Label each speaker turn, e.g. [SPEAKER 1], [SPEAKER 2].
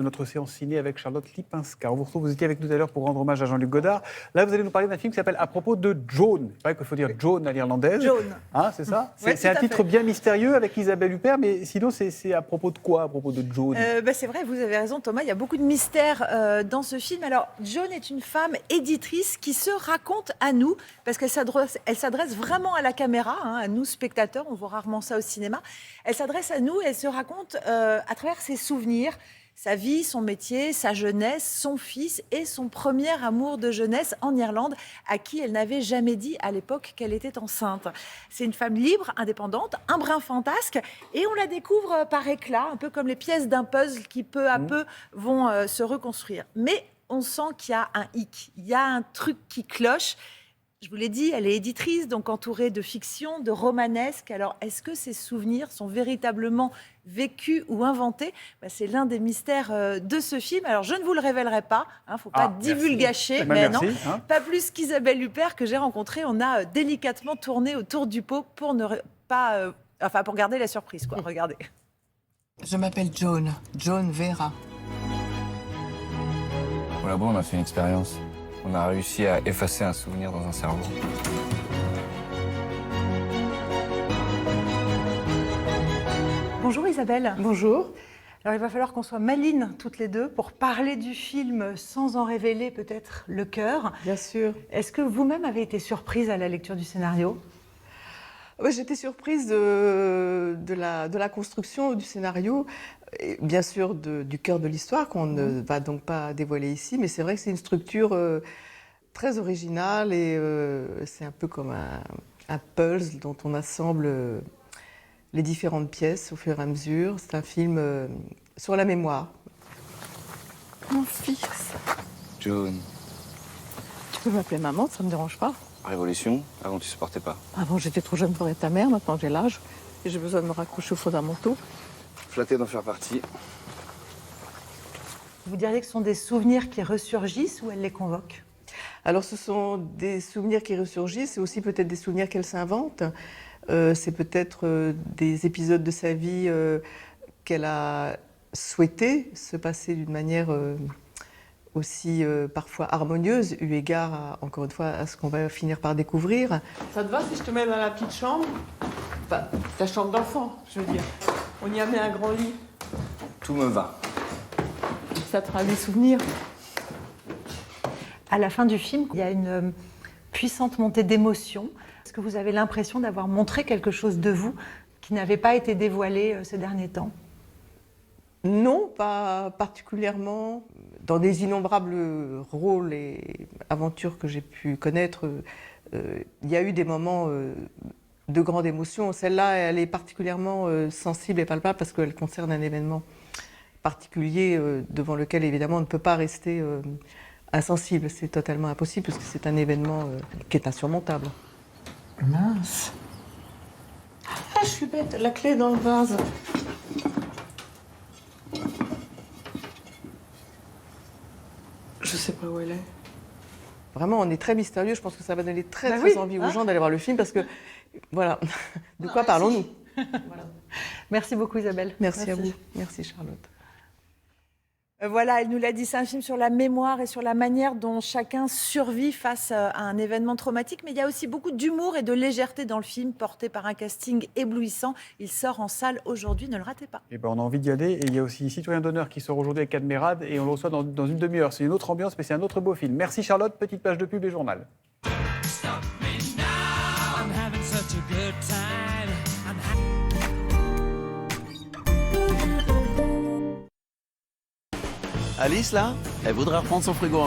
[SPEAKER 1] De notre séance ciné avec Charlotte Lipinska. On vous retrouve, vous étiez avec nous tout à l'heure pour rendre hommage à Jean-Luc Godard. Là, vous allez nous parler d'un film qui s'appelle À propos de Joan. C'est vrai qu'il faut dire Joan à l'irlandaise.
[SPEAKER 2] Joan.
[SPEAKER 1] Hein, c'est ça?
[SPEAKER 2] Ouais,
[SPEAKER 1] c'est un titre bien mystérieux avec Isabelle Huppert, mais sinon, c'est à propos de quoi, à propos de Joan?
[SPEAKER 2] C'est vrai, vous avez raison Thomas, il y a beaucoup de mystères dans ce film. Alors, Joan est une femme éditrice qui se raconte à nous, parce qu'elle s'adresse vraiment à la caméra, hein, à nous spectateurs, on voit rarement ça au cinéma. Elle s'adresse à nous et elle se raconte à travers ses souvenirs, sa vie, son métier, sa jeunesse, son fils et son premier amour de jeunesse en Irlande, à qui elle n'avait jamais dit à l'époque qu'elle était enceinte. C'est une femme libre, indépendante, un brin fantasque, et on la découvre par éclats, un peu comme les pièces d'un puzzle qui peu à peu vont se reconstruire. Mais on sent qu'il y a un hic, il y a un truc qui cloche. Je vous l'ai dit, elle est éditrice, donc entourée de fiction, de romanesque. Alors, est-ce que ces souvenirs sont véritablement vécus ou inventés? C'est l'un des mystères de ce film. Alors, je ne vous le révélerai pas, il ne faut pas divulgacher, mais
[SPEAKER 1] merci,
[SPEAKER 2] non, pas plus qu'Isabelle Huppert que j'ai rencontrée. On a délicatement tourné autour du pot pour ne pas, pour garder la surprise, quoi. Regardez.
[SPEAKER 3] Je m'appelle Joan Vera.
[SPEAKER 4] Au labo, on a fait une expérience. On a réussi à effacer un souvenir dans un cerveau.
[SPEAKER 2] Bonjour Isabelle.
[SPEAKER 5] Bonjour.
[SPEAKER 2] Alors il va falloir qu'on soit malines toutes les deux pour parler du film sans en révéler peut-être le cœur.
[SPEAKER 5] Bien sûr.
[SPEAKER 2] Est-ce que vous-même avez été surprise à la lecture du scénario?
[SPEAKER 5] J'étais surprise de la construction du scénario, et bien sûr du cœur de l'histoire qu'on ne va donc pas dévoiler ici, mais c'est vrai que c'est une structure très originale et c'est un peu comme un puzzle dont on assemble les différentes pièces au fur et à mesure. C'est un film sur la mémoire.
[SPEAKER 3] Mon fils.
[SPEAKER 4] Joan,
[SPEAKER 3] Tu peux m'appeler maman, ça me dérange pas.
[SPEAKER 4] Révolution, avant tu supportais pas.
[SPEAKER 3] Avant j'étais trop jeune pour être ta mère, maintenant j'ai l'âge et j'ai besoin de me raccrocher aux fondamentaux.
[SPEAKER 4] Flatté d'en faire partie.
[SPEAKER 2] Vous diriez que ce sont des souvenirs qui ressurgissent ou elle les convoque?
[SPEAKER 5] Alors ce sont des souvenirs qui ressurgissent, c'est aussi peut-être des souvenirs qu'elle s'invente. C'est peut-être des épisodes de sa vie qu'elle a souhaité se passer d'une manière aussi parfois harmonieuse, eu égard, encore une fois, à ce qu'on va finir par découvrir. Ça te va si je te mets dans la petite chambre? Enfin, ta chambre d'enfant, je veux dire. On y a mis un grand lit.
[SPEAKER 4] Tout me va.
[SPEAKER 5] Ça te fera des souvenirs.
[SPEAKER 2] À la fin du film, il y a une puissante montée d'émotion. Est-ce que vous avez l'impression d'avoir montré quelque chose de vous qui n'avait pas été dévoilé ces derniers temps?
[SPEAKER 5] Non, pas particulièrement. Dans des innombrables rôles et aventures que j'ai pu connaître, il y a eu des moments de grande émotion. Celle-là, elle est particulièrement sensible et palpable parce qu'elle concerne un événement particulier devant lequel, évidemment, on ne peut pas rester insensible. C'est totalement impossible parce que c'est un événement qui est insurmontable.
[SPEAKER 3] Mince. Ah, je suis bête, la clé est dans le vase. Je sais pas où elle est.
[SPEAKER 5] Vraiment, on est très mystérieux. Je pense que ça va donner très envie aux gens d'aller voir le film parce que, voilà, de quoi parlons-nous?
[SPEAKER 2] Voilà. Merci beaucoup Isabelle.
[SPEAKER 5] Merci à vous. Merci Charlotte.
[SPEAKER 2] Voilà, elle nous l'a dit, c'est un film sur la mémoire et sur la manière dont chacun survit face à un événement traumatique. Mais il y a aussi beaucoup d'humour et de légèreté dans le film, porté par un casting éblouissant. Il sort en salle aujourd'hui, ne le ratez pas.
[SPEAKER 1] Eh ben, on a envie d'y aller. Et il y a aussi Citoyen d'honneur qui sort aujourd'hui avec Cadmerade et on le reçoit dans une demi-heure. C'est une autre ambiance, mais c'est un autre beau film. Merci Charlotte, petite page de pub et journal.
[SPEAKER 6] Alice, là, elle voudrait reprendre son frigo.